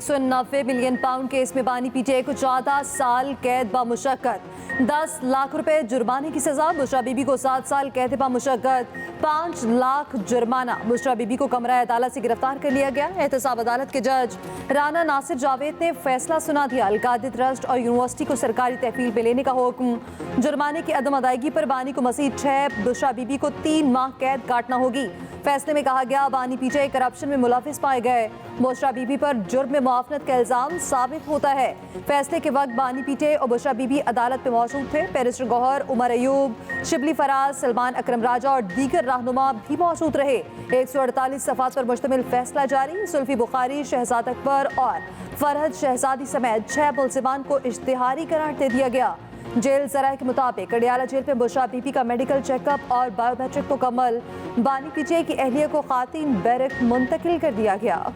190 million pound case में बानी PTI को 14 साल कैद बामुशक्कत, 10 लाख रुपए जुर्माने की सजा। बुशरा बीबी को 7 साल कैद बामुशक्कत, 5 लाख जुर्माना। बुशरा बीबी को कमरा अदालत से गिरफ्तार कर लिया गया। एहतसाब अदालत के जज राना नासिर जावेद ने फैसला सुना दिया। अलकादी ट्रस्ट और यूनिवर्सिटी को सरकारी तहफील पे लेने का हुक्म। जुर्माने की अदम अदायगी पर बानी को मजीद 6, बुशरा बीबी को 3 माह कैद काटना होगी। फैसले में कहा गया बानी पीटीआई करप्शन में मुलविस पाए गए। बुशरा बीबी पर जुर्म में मुआवनत का इल्जाम साबित होता है। फैसले के वक्त बानी पीटीआई और बुशरा बीबी अदालत में मौजूद थे। बैरिस्टर गौहर, उमर अयूब, शिबली फराज, सलमान अकरम राजा और दीगर रहनुमा भी मौजूद रहे। 148 सफ़ात पर मुश्तमिल फैसला जारी। सुल्फी बुखारी, शहजाद अकबर और फरहद शहजादी समेत 6 मुल्जिमान को इश्तिहारी करार दे दिया गया। जेल जराये के मुताबिक अडियाला जेल में बुशरा बीबी का मेडिकल चेकअप और बायोमेट्रिक मुकम्मल। बानी पीटीआई की अहलिया को खातिन बैरक मुंतकिल कर दिया गया।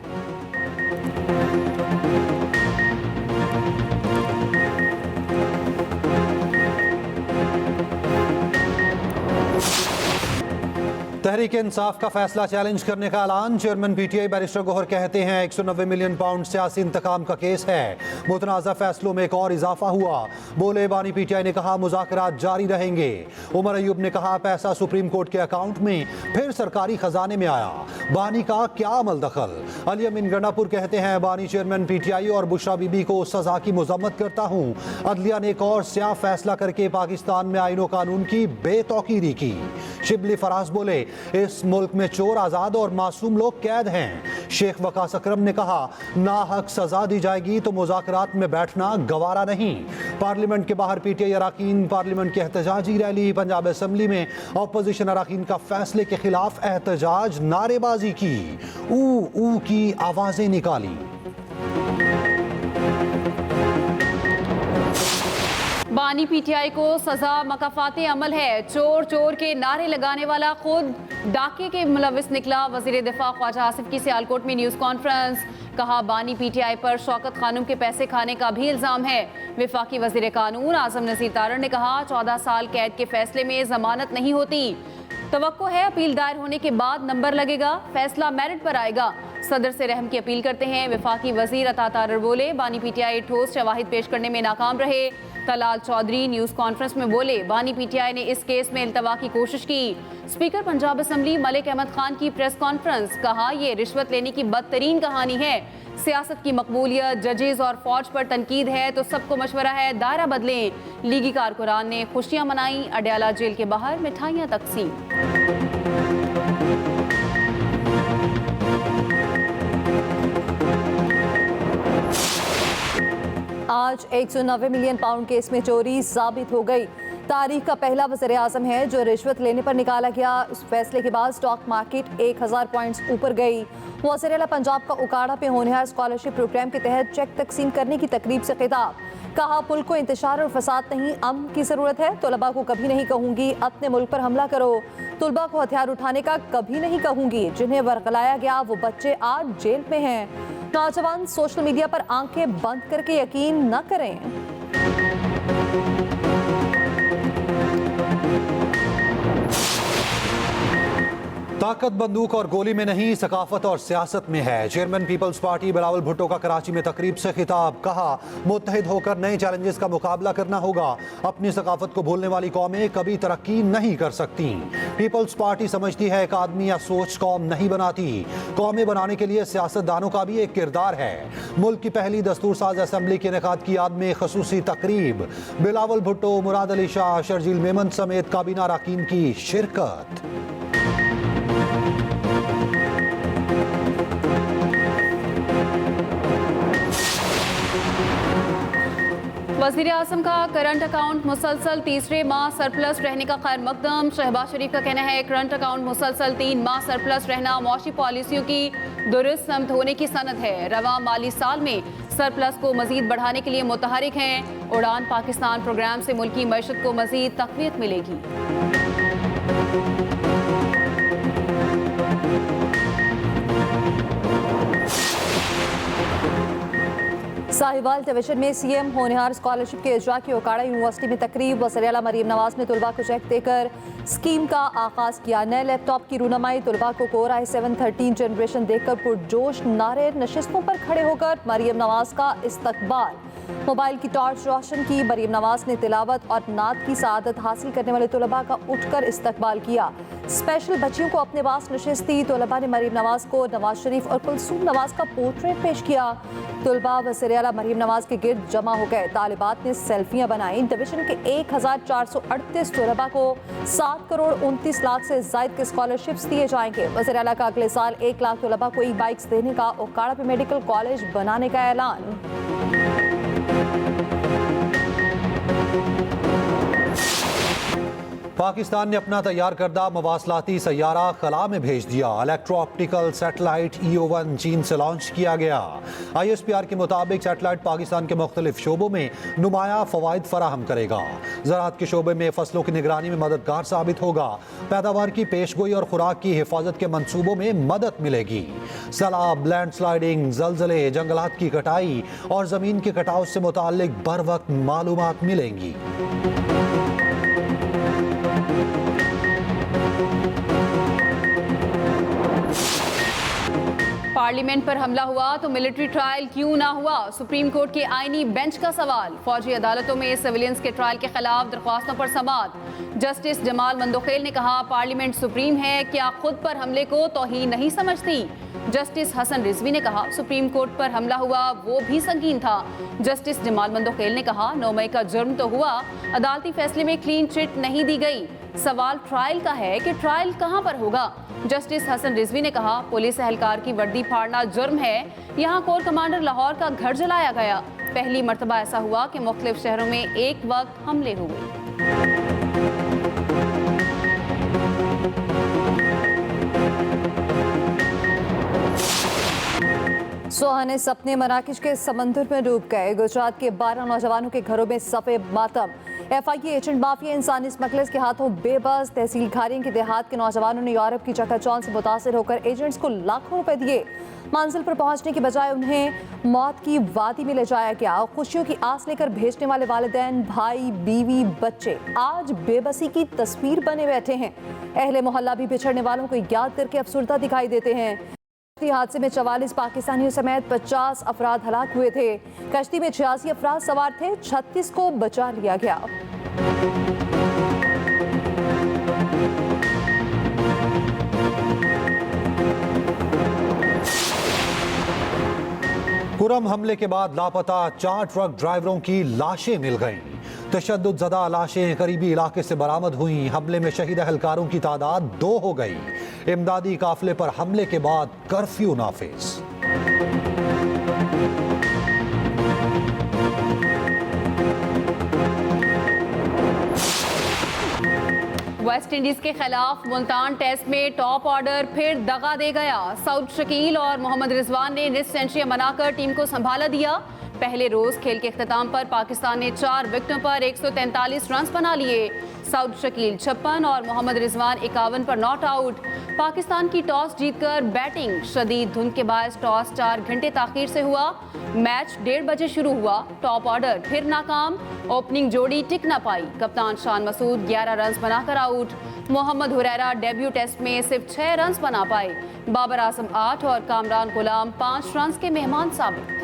तहरीक इंसाफ का फैसला चैलेंज करने का ऐलान। चेयरमैन पीटीआई बैरिस्टर गौहर कहते हैं 190 मिलियन पाउंड सियासी इंतकाम का केस है। मुतनाज़ा फैसलों में एक और इजाफा हुआ। बोले बानी पीटीआई ने कहा मुज़ाकरात जारी रहेंगे। उमर अयूब ने कहा पैसा सुप्रीम कोर्ट के अकाउंट में फिर सरकारी खजाने में आया। बानी का क्या अमल दखल। अली अमीन गंडापुर कहते हैं बानी चेयरमैन पीटीआई और बुशरा बीबी को सजा की मजम्मत करता हूँ। अदलिया ने एक और स्याह फैसला करके पाकिस्तान में आईनो कानून की बेतौकीरी की। शिबली फराज बोले इस मुल्क में चोर आजाद और मासूम लोग कैद हैं। शेख वकास अकरम ने कहा नाहक सजा दी जाएगी तो मुज़ाकरात में बैठना गवारा नहीं। पार्लियामेंट के बाहर पीटीआई अरकान पार्लियामेंट की एहतजाजी रैली। पंजाब असम्बली में अपोजिशन अरकान का फैसले के खिलाफ एहतजाज, नारेबाजी की, ऊ की आवाजें निकाली। बानी पीटीआई को सजा मकाफाते अमल है। चोर चोर के नारे लगाने वाला खुद डाके के मुलविस निकला। वजीर दिफा ख्वाजा आसिफ की सियालकोट में न्यूज़ कॉन्फ्रेंस। कहा बानी पीटीआई पर शौकत खानम के पैसे खाने का भी इल्जाम है। विफाकी वजीर कानून आजम नज़ीर तारण ने कहा 14 साल कैद के फैसले में जमानत नहीं होती। तवक्को है अपील दायर होने के बाद नंबर लगेगा, फैसला मेरिट पर आएगा। सदर से रहम की अपील करते हैं। विफाकी वजीर अता तारर बोले बानी पीटीआई ठोस शवाहिद पेश करने में नाकाम रहे। तलाल चौधरी न्यूज़ कॉन्फ्रेंस में बोले बानी पीटीआई ने इस केस में इल्तवा की कोशिश की। स्पीकर पंजाब असम्बली मलिक अहमद खान की प्रेस कॉन्फ्रेंस। कहा यह रिश्वत लेने की बदतरीन कहानी है। सियासत की मकबूलियत, जजेस और फौज पर तनकीद है तो सबको मशवरा है दायरा बदलें। लीगी कारकुनान ने खुशियां मनाई। अडियाला जेल के बाहर मिठाइयां तकसीम। आज 190 मिलियन पाउंड केस में चोरी साबित हो गई। तारीख का पहला वज़ीर आज़म है जो रिश्वत लेने पर निकाला गया। इस फैसले के बाद स्टॉक मार्केट 1000 पॉइंट्स ऊपर गई। वज़ीर आला पंजाब का उकाड़ा पे होने वाले स्कॉलरशिप प्रोग्राम के तहत चेक तकसीम करने की तकरीब से खिताब। कहा पुल को इंतशार और फसाद नहीं, अमन की ज़रूरत है। तलबा को कभी नहीं कहूँगी अपने मुल्क पर हमला करो। तलबा को हथियार उठाने का कभी नहीं कहूँगी। जिन्हें वरगलाया गया वो बच्चे आज जेल में हैं। नौजवान सोशल मीडिया पर आंखें बंद करके यकीन न करें। ताकत बंदूक और गोली में नहीं, सकाफत और सियासत में है। Chairman People's Party Bilawal Bhutto का कराची में तकरीब से खिताब। कहा मुत्तहिद होकर नए चैलेंजेस का मुकाबला करना होगा। अपनी सकाफत को भूलने वाली कौमें कभी तरक्की नहीं कर सकती। पीपल्स पार्टी समझती है एक आदमी या सोच कौम नहीं बनाती, कौमें बनाने के लिए सियासतदानों का भी एक किरदार है। मुल्क की पहली दस्तूर साज असम्बली के इनेकाद की याद में खसूसी तकरीब। बिलावल भुट्टो, मुराद अली शाह, शर्जील मेमन समेत काबीना अरकान की शिरकत। वज़ीर आज़म का करंट अकाउंट मुसलसल तीसरे माह सरप्लस रहने का खैर मकदम। शहबाज शरीफ का कहना है करंट अकाउंट मुसलसल 3 माह सरप्लस रहना मौशी पॉलिसियों की दुरुस्त समत होने की सनद है। रवा माली साल में सरप्लस को मजीद बढ़ाने के लिए मुतहरिक हैं। उड़ान पाकिस्तान प्रोग्राम से मुल्की मईशत को मजीद तक़वियत मिलेगी। साहिवाल डिवीजन में सीएम होनहार स्कॉलरशिप के इजरा की ओकाड़ा यूनिवर्सिटी में तकरीब। वज़ीर-ए-आला मरीम नवाज ने तलबा को चेक देकर स्कीम का आगाज किया। नए लैपटॉप की रूनमाई, तलबा को कोर i7 13 जनरेशन देखकर पुरजोश नारे, नशिस्तों पर खड़े होकर मरीम नवाज का इस्तकबाल। मोबाइल की टॉर्च रोशन की। मरीम नवाज ने तिलावत और नात की सआदत हासिल करने वाले तलबा का उठकर इस्तकबाल किया। स्पेशल बच्चियों को अपने पास नशिस्त दी। तलबा ने मरीम नवाज को नवाज शरीफ और कुलसूम नवाज का पोर्ट्रेट पेश किया। तलबा वज़ीर-ए-आला मरीम नवाज के गिर्द जमा हो गए। तालिबात ने सेल्फियां बनाई। डिवीजन के 1438 तलबा को 7 करोड़ 29 लाख से ज़ायद के स्कॉलरशिप्स दिए जाएंगे। वज़ीर-ए-आला का अगले साल 1 लाख तलबा को ई-बाइक्स देने का, ओकाड़ा पे मेडिकल कॉलेज बनाने का ऐलान। पाकिस्तान ने अपना तैयार करदा मवासलाती सैयारा खला में भेज दिया। इलेक्ट्रो ऑप्टिकल सैटेलाइट EO1 चीन से लॉन्च किया गया। ISPR के मुताबिक सैटेलाइट पाकिस्तान के मुख्तलिफ शोबों में नुमाया फवाइद फराहम करेगा। ज़राअत के शोबे में फसलों की निगरानी में मददगार साबित होगा। पैदावार की पेशगोई और खुराक की हिफाजत के मंसूबों में मदद मिलेगी। सैलाब, लैंडस्लाइडिंग, जलजले, जंगलात की कटाई और ज़मीन के कटाव से मुताल्लिक बर वक्त मालूमात मिलेंगी। पार्लियामेंट पर हमला हुआ तो मिलिट्री ट्रायल क्यों ना हुआ? सुप्रीम कोर्ट के आईनी बेंच का सवाल। फौजी अदालतों में सिविलियंस के ट्रायल के खिलाफ दरख्वास्तों पर समाअत। जस्टिस जमाल मंदोखेल ने कहा, पार्लियामेंट सुप्रीम है, क्या खुद पर हमले को तौहीन नहीं समझती? जस्टिस हसन रिजवी ने कहा, सुप्रीम कोर्ट पर हमला हुआ वो भी संगीन था। जस्टिस जमाल मंदोखेल ने कहा, 9 मई का जुर्म तो हुआ, अदालती फैसले में क्लीन चिट नहीं दी गई। सवाल ट्रायल का है कि ट्रायल कहां पर होगा? जस्टिस हसन रिजवी ने कहा, पुलिस एहलकार की वर्दी फाड़ना जुर्म है। यहाँ कोर कमांडर लाहौर का घर जलाया गया। पहली मर्तबा ऐसा हुआ कि मुख्तलिफ शहरों में एक वक्त हमले हुए। सुहाने सपने मराकश के समंदर में डूब गए। गुजरात के 12 नौजवानों के घरों में सफ़े मातम। FIA एजेंट माफिया इंसानी स्मगलर्स के हाथों बेबस। तहसील खारियों के देहात के नौजवानों ने यूरोप की चकाचौंध से मुतासिर होकर एजेंट्स को लाखों रुपए दिए। मंजिल पर पहुंचने की बजाय उन्हें मौत की वादी में ले जाया गया। खुशियों की आस लेकर भेजने वाले वालिदैन, भाई, बीवी, बच्चे आज बेबसी की तस्वीर बने बैठे हैं। अहले मोहल्ला भी बिछड़ने वालों को याद करके अफसुर्दा दिखाई देते हैं। हादसे में 44 पाकिस्तानियों समेत 50 अफराद हलाक हुए थे। कश्ती में 86 अफराद सवार थे, 36 को बचा लिया गया। कुरम हमले के बाद लापता 4 ट्रक ड्राइवरों की लाशें मिल गईं। तशद्दुद ज़दा लाशें करीबी इलाके से बरामद हुई। हमले में शहीद अहलकारों की तादाद 2 हो गई। इमदादी काफिले पर हमले के बाद कर्फ्यू नाफिज। वेस्ट इंडीज के खिलाफ मुल्तान टेस्ट में टॉप ऑर्डर फिर दगा दे गया। सऊद शकील और मोहम्मद रिजवान ने निस्फ सेंचुरी बनाकर टीम को संभाला दिया। पहले रोज खेल के इख्तिताम पर पाकिस्तान ने 4 विकेटों पर 143 रन बना लिए। सऊद शकील 56 और मोहम्मद रिजवान 51 पर नॉट आउट। पाकिस्तान की टॉस जीतकर बैटिंग। शदीद धुंध के बायस टॉस 4 घंटे ताखीर से हुआ। मैच 1:30 बजे शुरू हुआ। टॉप ऑर्डर फिर नाकाम। ओपनिंग जोड़ी टिक न पाई। कप्तान शान मसूद 11 रन बनाकर out. Mohammad Huraira debut test में सिर्फ 6 रन बना पाए। बाबर आजम 8 और कामरान गुलाम 5 रन के मेहमान साबित।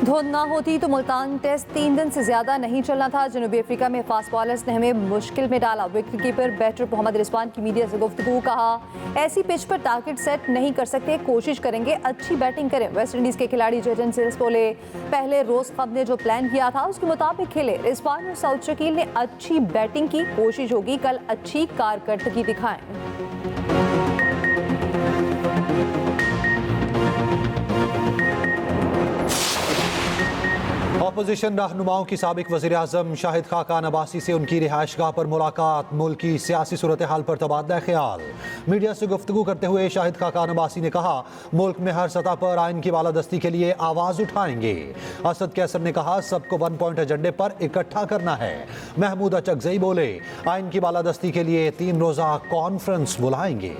धुंध ना होती तो मुल्तान टेस्ट 3 दिन से ज्यादा नहीं चलना था। जनूबी अफ्रीका में फास्ट बॉलर्स ने हमें मुश्किल में डाला। Wicket keeper batter Mohammad Rizwan की मीडिया से गुफ्तगू। कहा, ऐसी पिच पर टारगेट सेट नहीं कर सकते, कोशिश करेंगे अच्छी बैटिंग करें। वेस्ट इंडीज के खिलाड़ी जेडन सिल्स बोले, पहले रोज खब ने जो प्लान किया था उसके मुताबिक खेले। रिजवान और सऊद शकील ने अच्छी बैटिंग की, कोशिश होगी कल अच्छी कारकर्दगी दिखाएं। अपोजिशन रहनुमाओं की साबिक वज़ीर आज़म शाहिद खाकान अब्बासी से उनकी रिहाइशगाह पर मुलाकात, मुल्क की सियासी सूरत हाल पर तबादला ख्याल। मीडिया से गुफ्तगू करते हुए शाहिद खाकान अब्बासी ने कहा, मुल्क में हर सतह पर आइन की बालादस्ती के लिए आवाज़ उठाएंगे। असद कैसर ने कहा, सबको 1 पॉइंट एजेंडे पर इकट्ठा करना है। महमूद अचकज़ई बोले, आइन की बालादस्ती के लिए 3 रोज़ा कॉन्फ्रेंस बुलाएंगे।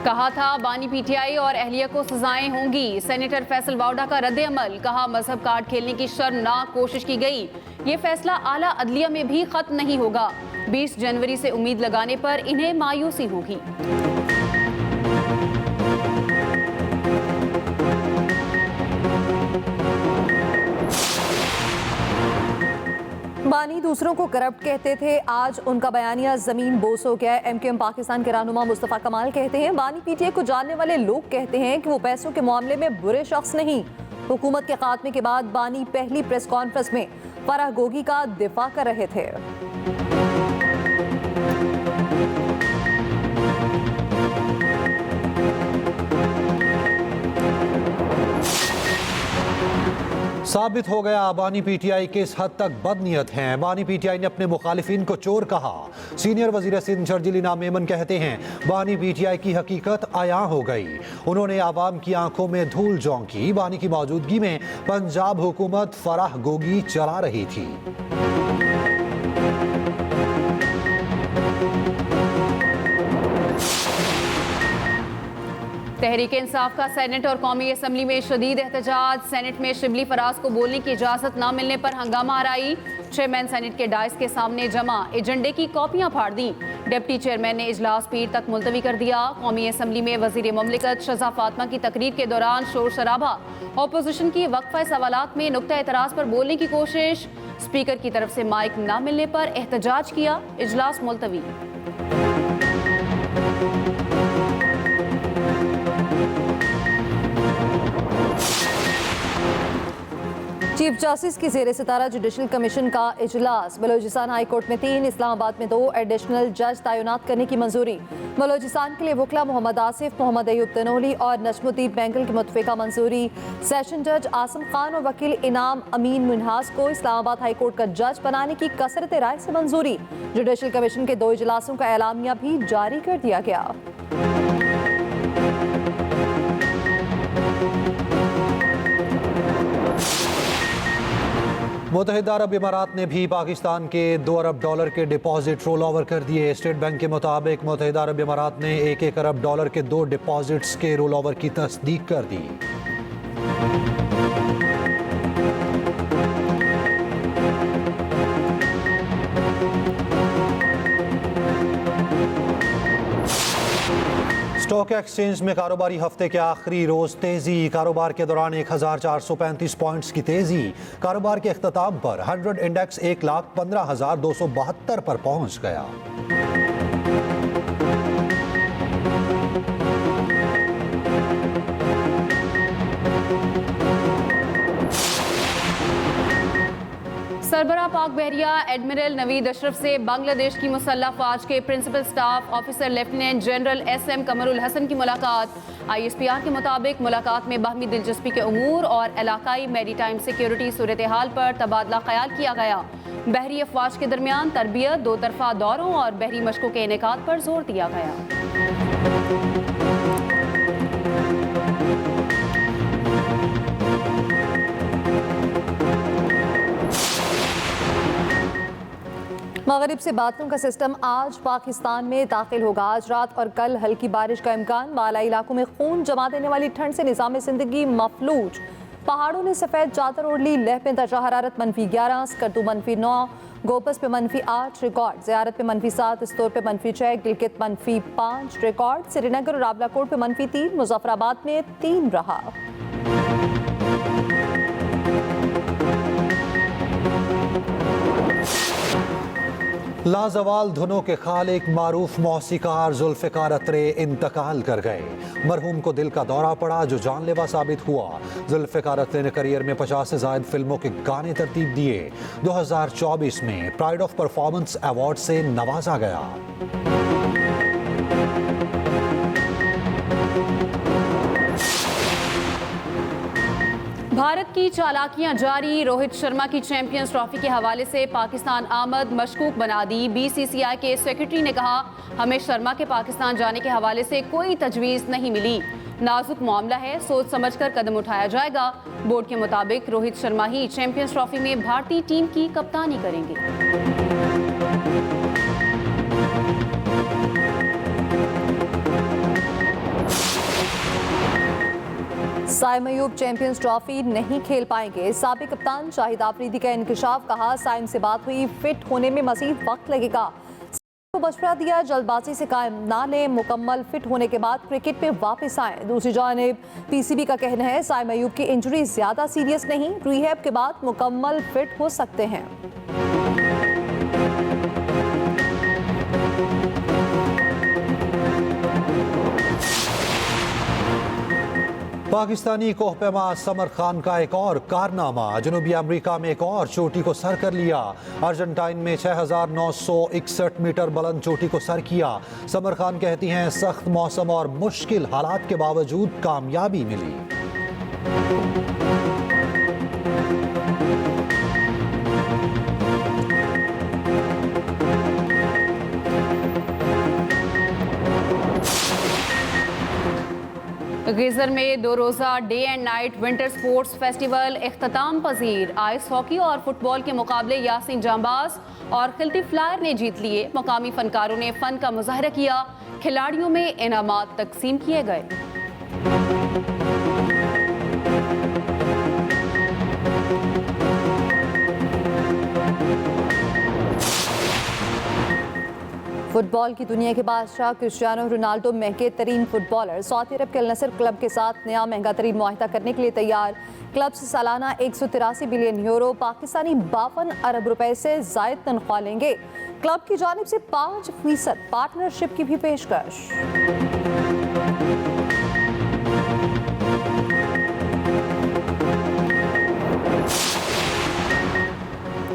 कहा था बानी पीटीआई और अहलिया को सजाएं होंगी। सेनेटर फैसल वाउडा का रद्द अमल, कहा मजहब कार्ड खेलने की शर्मनाक कोशिश की गई। ये फैसला आला अदलिया में भी खत्म नहीं होगा। 20 जनवरी से उम्मीद लगाने पर इन्हें मायूसी होगी। बानी दूसरों को करप्ट कहते थे, आज उनका बयानिया जमीन बोस हो गया है। एमकेएम पाकिस्तान के रहनुमा मुस्तफा कमाल कहते हैं, बानी पीटीआई को जानने वाले लोग कहते हैं कि वो पैसों के मामले में बुरे शख्स नहीं। हुकूमत के खात्मे के बाद बानी पहली प्रेस कॉन्फ्रेंस में फराह गोगी का दिफा कर रहे थे। साबित हो गया, बानी पीटीआई किस हद तक बदनीयत हैं। बानी पीटीआई ने अपने मुखालिफिन को चोर कहा। सीनियर वजीर सिंध शर्जील इनाम मेमन कहते हैं, बानी पीटीआई की हकीकत आया हो गई। उन्होंने आवाम की आंखों में धूल झोंकी। बानी की मौजूदगी में पंजाब हुकूमत फराह गोगी चला रही थी। तहरीक इंसाफ का सेनेट और कौमी असम्बली में शदीद एहतजाज। सेनेट में शिबली फराज को बोलने की इजाजत न मिलने पर हंगामा आराई। चेयरमैन सेनेट के डाइस के सामने जमा, एजेंडे की कॉपियां फाड़ दी। डिप्टी चेयरमैन ने इजलास पीर तक मुलतवी कर दिया। कौमी असम्बली में वजीर ममलिकत शज़ा फातिमा की तकरीर के दौरान शोर शराबा। अपोजिशन की वक्फा सवालात में नुक्ता एतराज पर बोलने की कोशिश। स्पीकर की तरफ से माइक न मिलने पर एहतजाज किया। इजलास मुलतवी। चीफ जस्टिस की जेर सितारा जुडिशल कमीशन का इजलास। बलोचिस्तान हाई कोर्ट में 3, इस्लामाबाद में 2 एडिशनल जज तैनात करने की मंजूरी। बलोचिस्तान के लिए वकला मोहम्मद आसिफ, मोहम्मद अयूब तनोली और नजमुद्दीन बैंगल की मुतफ़िका मंजूरी। सेशन जज आसम खान और वकील इनाम अमीन मुनहास को इस्लामाबाद हाई कोर्ट का जज बनाने की कसरत राय से मंजूरी। जुडिशल कमीशन के 2 इजलासों का एलामिया भी जारी कर दिया गया। मुत्तहिदा अरब इमारात ने भी पाकिस्तान के $2 अरब के डिपॉजिट रोल ओवर कर दिए। स्टेट बैंक के मुताबिक मुत्तहिदा अरब इमारात ने $1 अरब के 2 डिपॉजिट्स के रोल ओवर की तस्दीक कर दी। स्टॉक एक्सचेंज में कारोबारी हफ्ते के आखिरी रोज तेजी। कारोबार के दौरान 1435 पॉइंट्स की तेजी। कारोबार के इख्तिताम पर 100 इंडेक्स 1,15,272 पर पहुंच गया। सरबरा पाक बहरिया एडमिरल नवीद अशरफ से बांग्लादेश की मुसल्लह फौज के principal staff officer lieutenant general SM Qamrul Hasan की मुलाकात। ISPR के मुताबिक मुलाकात में बाहमी दिलचस्पी के उमूर और इलाकाई मैरीटाइम सिक्योरिटी सूरत हाल पर तबादला ख्याल किया गया। बहरी अफवाज के दरमियान तरबियत, 2 तरफा दौरों और बहरी मशकों के इनेकाद पर जोर दिया गया। मगरिब से बादलों का सिस्टम आज पाकिस्तान में दाखिल होगा। आज रात और कल हल्की बारिश का इम्कान। बालाई इलाकों में खून जमा देने वाली ठंड से निज़ाम ज़िंदगी मफलूज। पहाड़ों ने सफ़ेद चादर ओढ़ ली। लेह में दर्जा हरारत -11, स्कर्दू -9, गोपस पे -8 रिकॉर्ड, ज़ियारत पे -7, इस्तोर पे -6, गिलगित -5 रिकॉर्ड। श्रीनगर और रावलाकोट पे -3, मुजफ्फराबाद में 3 रहा। लाजवाल धुनों के खालिक मारूफ मौसीकार जुल्फ़िकार अत्रे इंतकाल कर गए। मरहूम को दिल का दौरा पड़ा जो जानलेवा साबित हुआ। जुल्फ़िकार अत्रे ने करियर में 50 से ज़ायद फिल्मों के गाने तरतीब दिए। 2024 में प्राइड ऑफ परफॉर्मेंस अवार्ड से नवाजा गया। भारत की चालाकियां जारी। रोहित शर्मा की चैंपियंस ट्रॉफी के हवाले से पाकिस्तान आमद मशकूक बना दी। बीसीसीआई के सेक्रेटरी ने कहा, हमें शर्मा के पाकिस्तान जाने के हवाले से कोई तजवीज़ नहीं मिली। नाजुक मामला है, सोच समझकर कदम उठाया जाएगा। बोर्ड के मुताबिक रोहित शर्मा ही चैंपियंस ट्रॉफी में भारतीय टीम की कप्तानी करेंगे। साइम अयूब चैंपियंस ट्रॉफी नहीं खेल पाएंगे। साबिक कप्तान शाहिद आफरीदी का इंकशाफ। कहा, साइम से बात हुई, फिट होने में मजीद वक्त लगेगा। को मशवरा दिया, जल्दबाजी से कायम ना लें, मुकम्मल फिट होने के बाद क्रिकेट में वापस आएं। दूसरी जानिब पीसीबी का कहना है, साइम अयूब की इंजरी ज्यादा सीरियस नहीं, रिहैब के बाद मुकम्मल फिट हो सकते हैं। पाकिस्तानी कोहपेमा समर खान का एक और कारनामा। जनूबी अमेरिका में एक और चोटी को सर कर लिया। अर्जेंटाइन में 6,961 मीटर बुलंद चोटी को सर किया। समर खान कहती हैं, सख्त मौसम और मुश्किल हालात के बावजूद कामयाबी मिली। गिजर में 2 रोज़ा day and night winter sports festival इख्तिताम पजीर। आइस हॉकी और फुटबॉल के मुकाबले यासीन जांबाज और खिलती फ्लायर ने जीत लिए। मकामी फनकारों ने फन का मुजाहरा किया। खिलाड़ियों में इनामात तकसीम किए गए। फुटबॉल की दुनिया के बादशाह क्रिस्टियानो रोनाल्डो महंगे तरीन फुटबॉलर। सऊदी अरब के अल नसर क्लब के साथ नया महंगा तरीन मुआहिदा करने के लिए तैयार। क्लब से सालाना 183 बिलियन यूरो पाकिस्तानी 52 अरब रुपए से जायद तनख्वाह लेंगे। क्लब की जानिब से 5% पार्टनरशिप की भी पेशकश।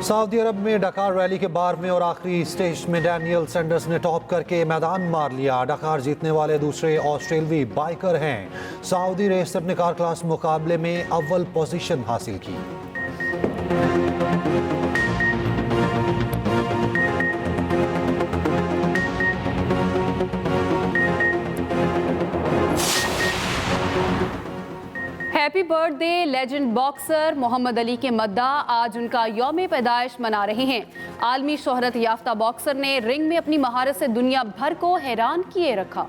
सऊदी अरब में डकार रैली के 12वें और आखिरी स्टेज में डैनियल सैंडर्स ने टॉप करके मैदान मार लिया। डकार जीतने वाले दूसरे ऑस्ट्रेलवी बाइकर हैं। सऊदी रेसर ने कार क्लास मुकाबले में अव्वल पोजीशन हासिल की। Happy birthday legend boxer Muhammad Ali के मद्दा आज उनका यौम पैदाइश मना रहे हैं। आलमी शोहरत याफ्ता बॉक्सर ने रिंग में अपनी महारत से दुनिया भर को हैरान किए रखा।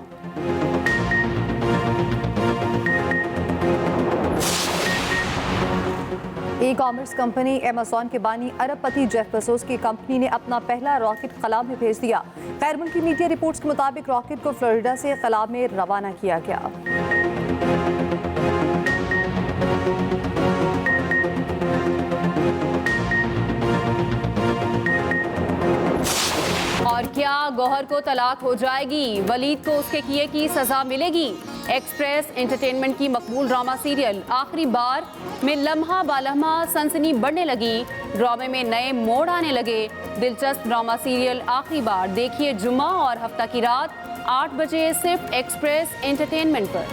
ई कॉमर्स कंपनी अमेज़न के बानी अरबपति जेफ बेज़ोस की कंपनी ने अपना पहला रॉकेट खला में भेज दिया। खैर मुल्की मीडिया रिपोर्ट्स के मुताबिक रॉकेट को फ्लोरिडा से खला में रवाना किया गया। और क्या गौहर को तलाक हो जाएगी? वलीद को उसके किए की सजा मिलेगी? एक्सप्रेस एंटरटेनमेंट की मकबूल ड्रामा सीरियल आखिरी बार में लम्हा बालम्हा सनसनी बढ़ने लगी। ड्रामे में नए मोड़ आने लगे। दिलचस्प ड्रामा सीरियल आखिरी बार देखिए जुम्मा और हफ्ता की रात 8 बजे सिर्फ एक्सप्रेस एंटरटेनमेंट पर।